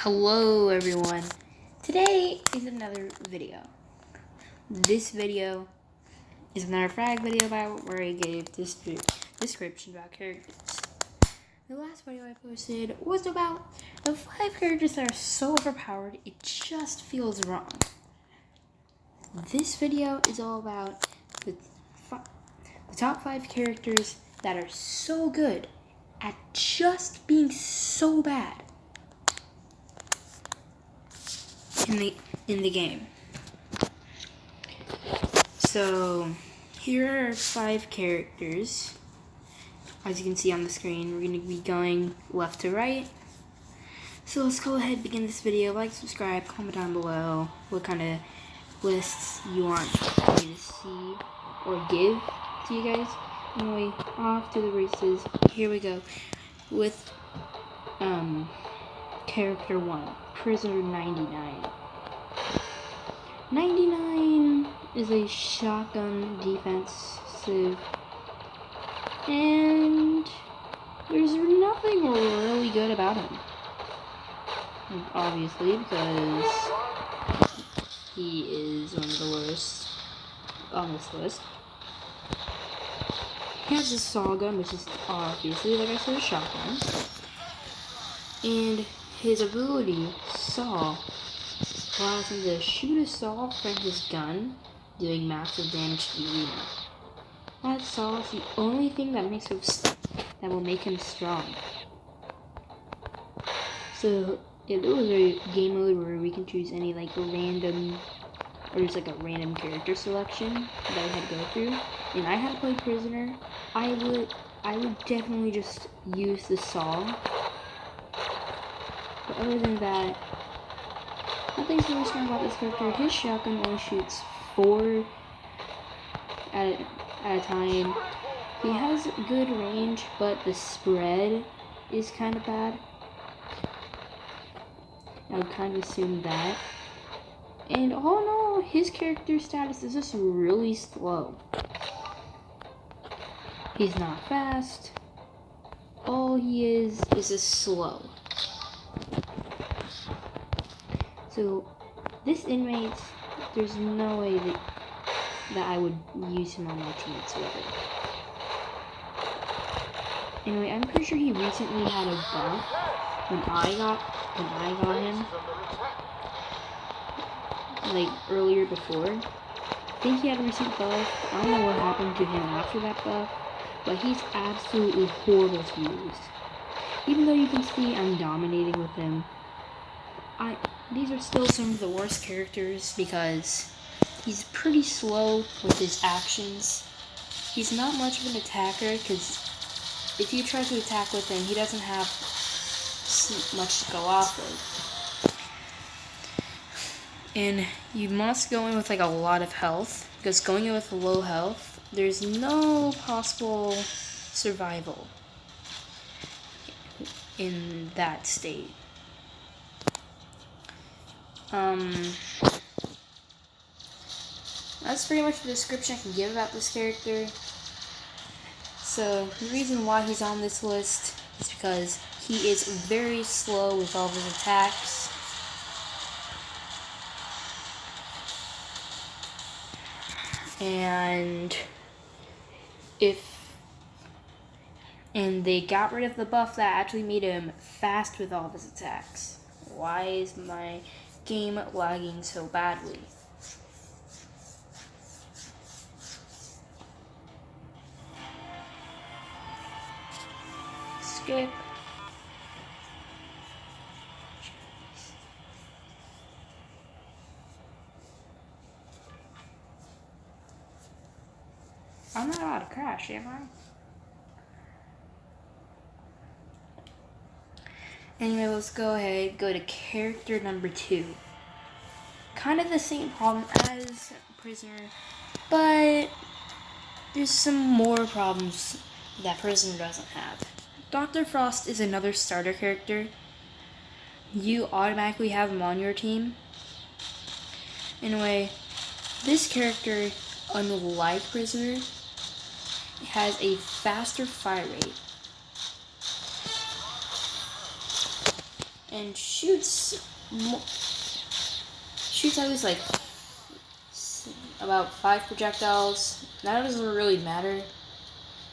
Hello everyone. Today is another video. This video is another frag video about where I gave this description about characters. The last video I posted was about the 5 characters that are so overpowered it just feels wrong. This video is all about the top 5 characters that are so good at just being so bad in the game. So here are 5 characters. As you can see on the screen, we're going to be going left to right. So let's go ahead and begin this video. Like, subscribe, comment down below what kind of lists you want me to see or give to you guys. Anyway, off to the races. Here we go with character 1, Prisoner 99. 99 is a shotgun defensive, and there's nothing really good about him. Obviously, because he is one of the worst on this list. He has a saw gun, which is obviously, like I said, a shotgun. And his ability, saw, allows him to shoot a saw from his gun, doing massive damage to the arena. That saw is the only thing that will make him strong. So if there was a game mode where we can choose any random, or just a random character selection that we had to go through, and I had to play Prisoner, I would definitely just use the saw. But other than that, nothing's really strong about this character. His shotgun only shoots 4 at a time. He has good range, but the spread is kind of bad. I would kind of assume that. And all in all, his character status is just really slow. He's not fast. All he is just slow. So, this inmate, there's no way that I would use him on my team whatsoever. Anyway, I'm pretty sure he recently had a buff when I got him, earlier before. I think he had a recent buff. I don't know what happened to him after that buff, but he's absolutely horrible to use. Even though you can see I'm dominating with him, these are still some of the worst characters because he's pretty slow with his actions. He's not much of an attacker because if you try to attack with him, he doesn't have much to go off of. And you must go in with a lot of health, because going in with low health, there's no possible survival in that state. That's pretty much the description I can give about this character. So, the reason why he's on this list is because he is very slow with all of his attacks. And they got rid of the buff that actually made him fast with all of his attacks. Why is my game lagging so badly? Skip. I'm not allowed to crash, am I? Anyway, let's go ahead, go to character number 2. Kind of the same problem as Prisoner, but there's some more problems that Prisoner doesn't have. Dr. Frost is another starter character. You automatically have him on your team. Anyway, this character, unlike Prisoner, has a faster fire rate. and shoots at least like about 5 projectiles. That doesn't really matter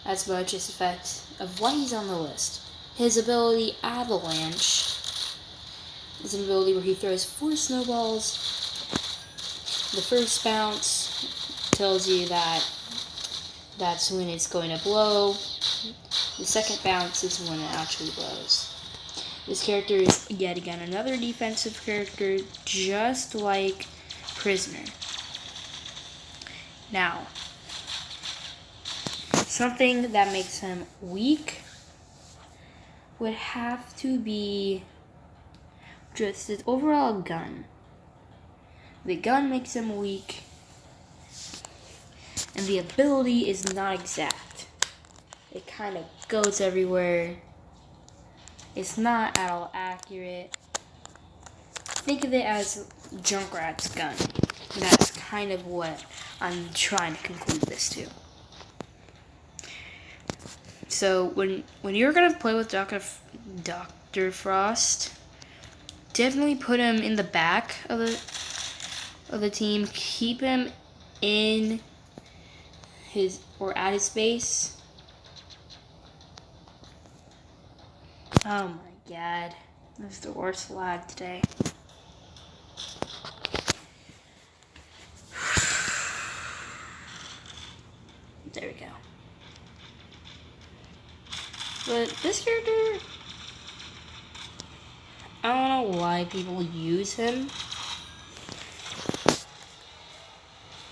as much as the fact of why he's on the list. His ability Avalanche is an ability where he throws 4 snowballs. The first bounce tells you that that's when it's going to blow. The second bounce is when it actually blows. This character is yet again another defensive character, just like Prisoner. Now, something that makes him weak would have to be just his overall gun. The gun makes him weak, and the ability is not exact. It kind of goes everywhere. It's not at all accurate. Think of it as Junkrat's gun. That's kind of what I'm trying to conclude this to. So when you're gonna play with Dr. Frost, definitely put him in the back of the team. Keep him in his or at his base. Oh my god, this is the worst lag today. There we go. But this character, I don't know why people use him.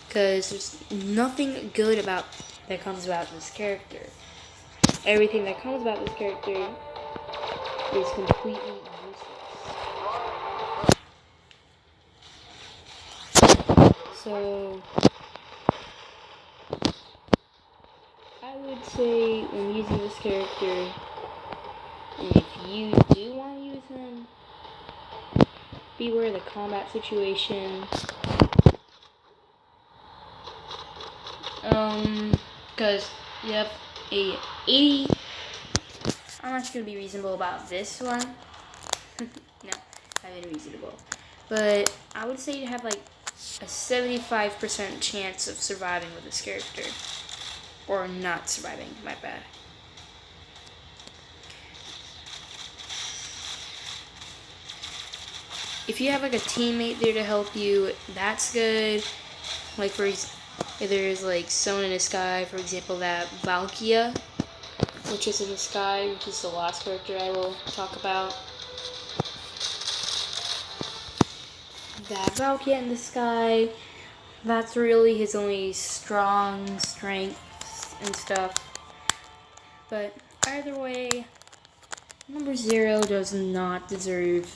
Because there's nothing good that comes about this character. Everything that comes about this character is completely useless. So I would say when using this character, and if you do want to use him, beware the combat situation. Because you have a 80. I'm not going to be reasonable about this one. No, I'm being reasonable. But I would say you have like a 75% chance of surviving with this character. Or not surviving, my bad. If you have like a teammate there to help you, that's good. Like if there's like someone in the sky, for example, that Valkia, which is in the sky, which is the last character I will talk about. That Valkia in the sky, that's really his only strong strengths and stuff. But either way, number 0 does not deserve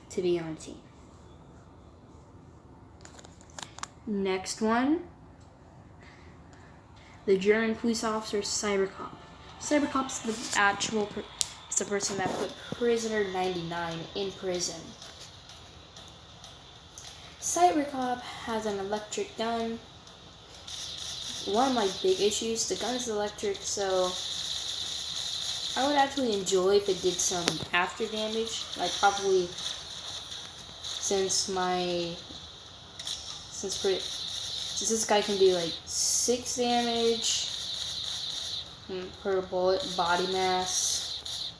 to be on the team. Next one. The German police officer Cybercop. Cybercop's the person that put Prisoner 99 in prison. Cybercop has an electric gun. One of my big issues, the gun is electric, so I would actually enjoy if it did some after damage. Like probably since this guy can do like 6 damage per bullet body mass.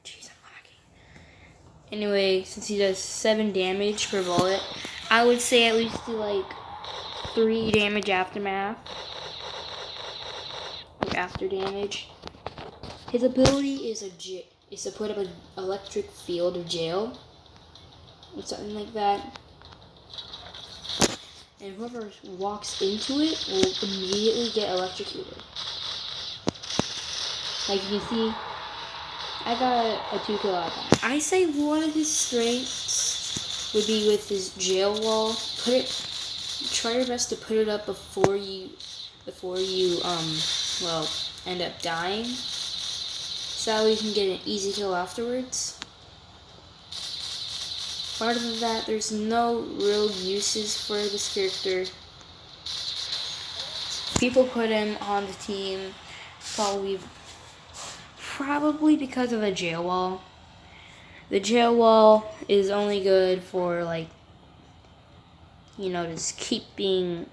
Jeez, I'm lagging. Anyway, since he does 7 damage per bullet, I would say at least do like 3 damage aftermath. Or after damage. His ability is to put up an electric field of jail. Or something like that. And whoever walks into it will immediately get electrocuted. Like you can see, I got a 2 kill out of that. I say one of his strengths would be with his jail wall. Try your best to put it up before you end up dying. So that way you can get an easy kill afterwards. Other than that, there's no real uses for this character. People put him on the team probably Probably because of the jail wall. The jail wall is only good for, like, you know, just getting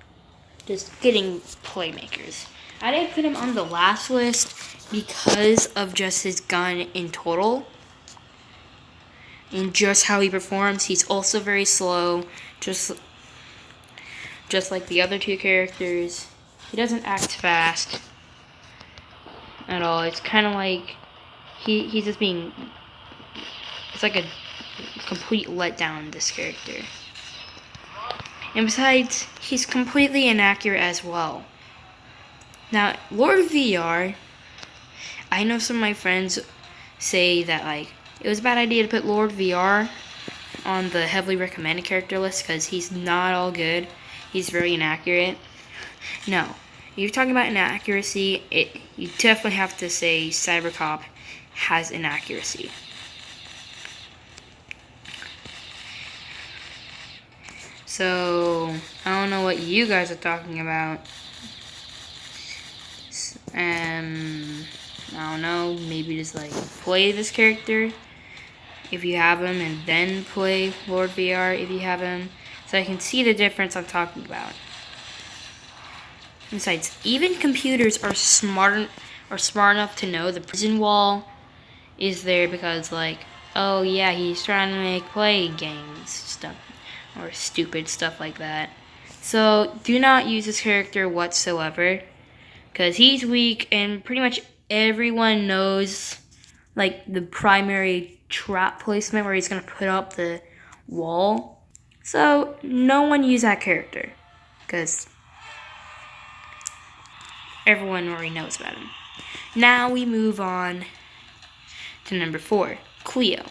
playmakers. I didn't put him on the last list because of just his gun in total and just how he performs. He's also very slow, just like the other two characters. He doesn't act fast at all. It's kind of like he's just being. It's like a complete letdown, this character. And besides, he's completely inaccurate as well. Now, Lord VR, I know some of my friends say that, like, it was a bad idea to put Lord VR on the heavily recommended character list because he's not all good. He's very inaccurate. No. If you're talking about inaccuracy, you definitely have to say Cybercop has inaccuracy. So, I don't know what you guys are talking about. I don't know, maybe just like play this character if you have him, and then play Lord VR if you have him, so I can see the difference I'm talking about. Besides, even computers are smart enough to know the prison wall is there because, like, oh yeah, he's trying to make play games stuff or stupid stuff like that. So do not use this character whatsoever because he's weak and pretty much everyone knows, like, the primary trap placement where he's gonna put up the wall. So no one use that character because everyone already knows about him. Now we move on to number 4, Cleo.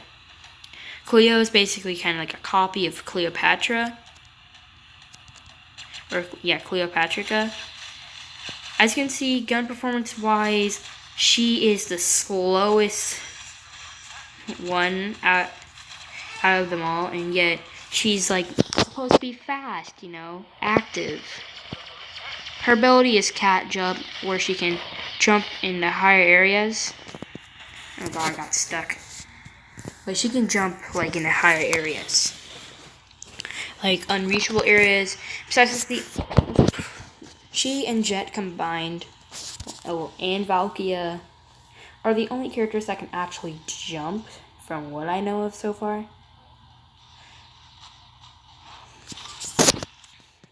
Cleo is basically kind of like a copy of Cleopatra. Or, yeah, Cleopatra. As you can see, gun performance wise, she is the slowest one out of them all, and yet she's, like, supposed to be fast, you know, active. Her ability is cat jump, where she can jump into higher areas. Oh god, I got stuck. But she can jump, like, into higher areas, like unreachable areas. Besides she and Jet combined, and Valkyria, are the only characters that can actually jump, from what I know of so far.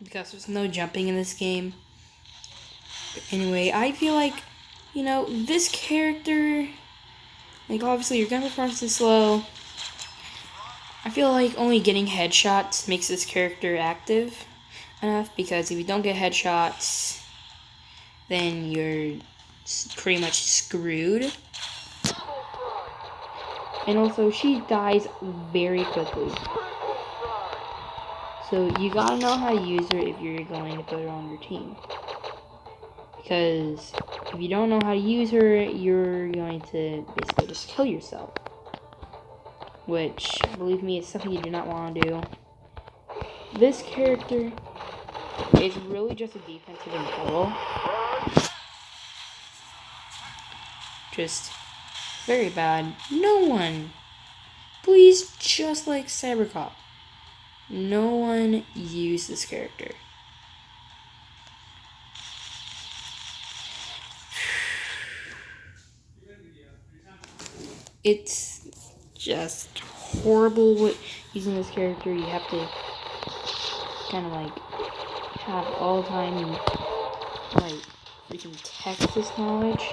Because there's no jumping in this game. Anyway, I feel like, you know, this character, like, obviously your gun performance is slow. I feel like only getting headshots makes this character active enough, because if you don't get headshots, then you're pretty much screwed. And also, she dies very quickly. So you gotta know how to use her if you're going to put her on your team. Because if you don't know how to use her, you're going to basically just kill yourself. Which, believe me, is something you do not want to do. This character is really just a defensive in total. Just very bad. No one, please, just like Cybercop, no one use this character. It's just horrible using this character. You have to kind of like have all the time, like, freaking Texas knowledge.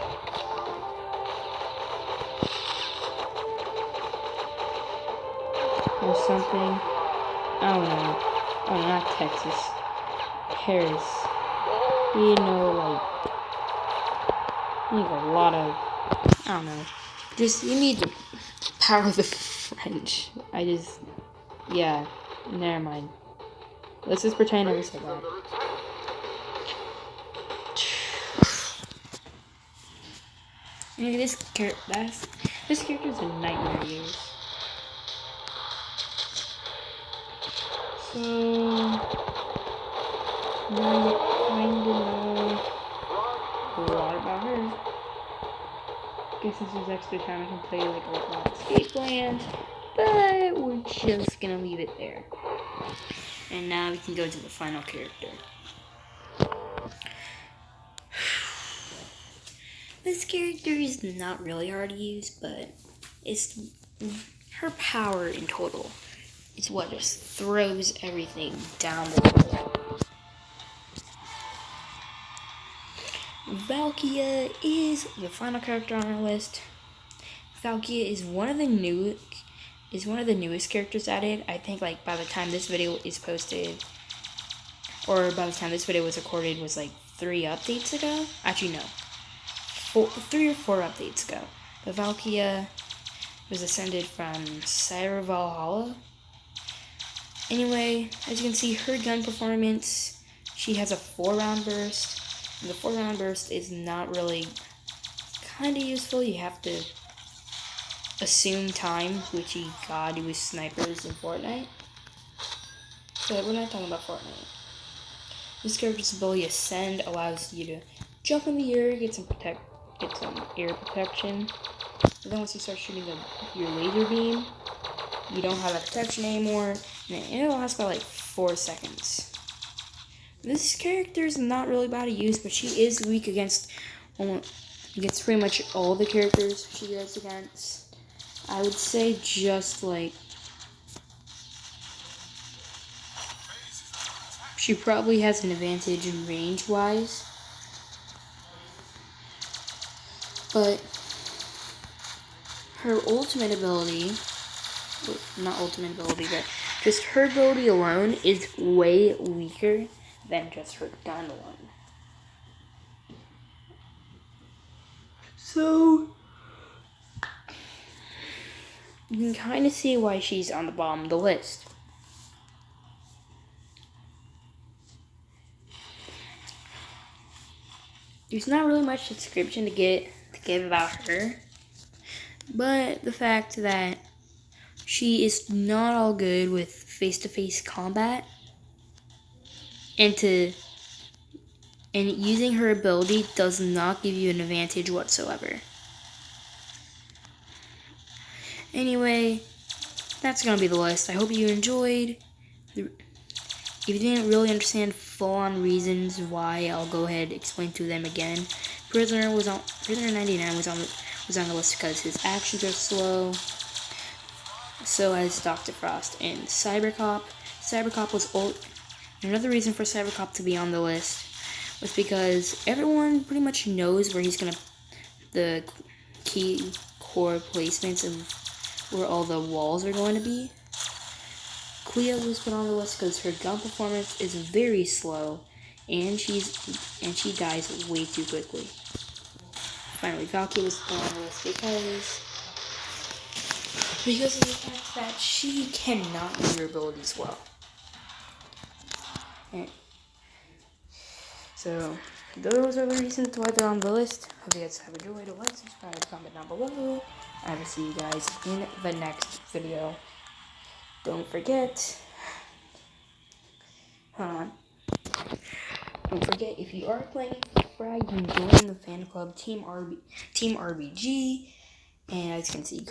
Or something. I don't know. Oh, not Texas. Paris. You know, like, you need a lot of, I don't know. Just, you need the power of the French. Yeah, never mind. Let's just pretend I never said that. Anyway, this character's a nightmare to use. So, now I kind of know a lot about her. guess this is extra time I can play like a lot of escape plans, but we're just gonna leave it there. And now we can go to the final character. This character is not really hard to use, but it's her power in total. It's what just throws everything down the road. Valkia is the final character on our list. Valkia is one of the newest characters added. I think like by the time this video is posted, or by the time this video was recorded, was like 3 updates ago. Actually, no, 3 or 4 updates ago. But Valkia was ascended from Cyber Valhalla. Anyway, as you can see, her gun performance, she has a 4-round burst. And the 4-round burst is not really kind of useful. You have to assume time, which you gotta do with snipers in Fortnite. But we're not talking about Fortnite. This character's ability Ascend allows you to jump in the air, get some air protection. But then once you start shooting your laser beam, you don't have that protection anymore, and it lasts about like 4 seconds. This character is not really bad to use, but she is weak against pretty much all the characters she goes against. I would say just like she probably has an advantage in range-wise, but her ultimate ability, not ultimate ability, but just her ability alone is way weaker than just her gun one. So you can kind of see why she's on the bottom of the list. There's not really much description to give about her, but the fact that she is not all good with face-to-face combat, and using her ability does not give you an advantage whatsoever. Anyway, that's gonna be the list. I hope you enjoyed. If you didn't really understand full-on reasons why, I'll go ahead and explain to them again. Prisoner 99 was on the list because his actions are slow. So as Dr. Frost and Cybercop. Cybercop was old. Another reason for Cybercop to be on the list was because everyone pretty much knows where he's gonna the key core placements of where all the walls are going to be. Cleo was put on the list because her gun performance is very slow, and she dies way too quickly. Finally, Valkyrie was put on the list because of the fact that she cannot use her abilities well. And so those are the reasons why they're on the list. Hope you guys have enjoyed. Like, subscribe, comment down below. I will see you guys in the next video. Don't forget. Don't forget, if you are playing frag, you can join the fan club Team RBG. And as you can see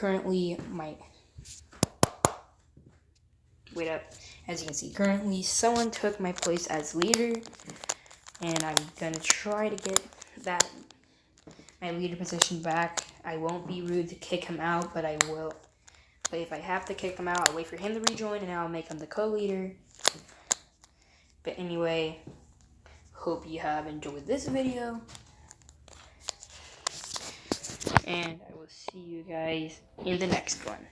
currently, someone took my place as leader, and I'm gonna try to get my leader position back. I won't be rude to kick him out, but I will. But if I have to kick him out, I'll wait for him to rejoin, and I'll make him the co-leader. But anyway, hope you have enjoyed this video, and I will see you guys in the next one.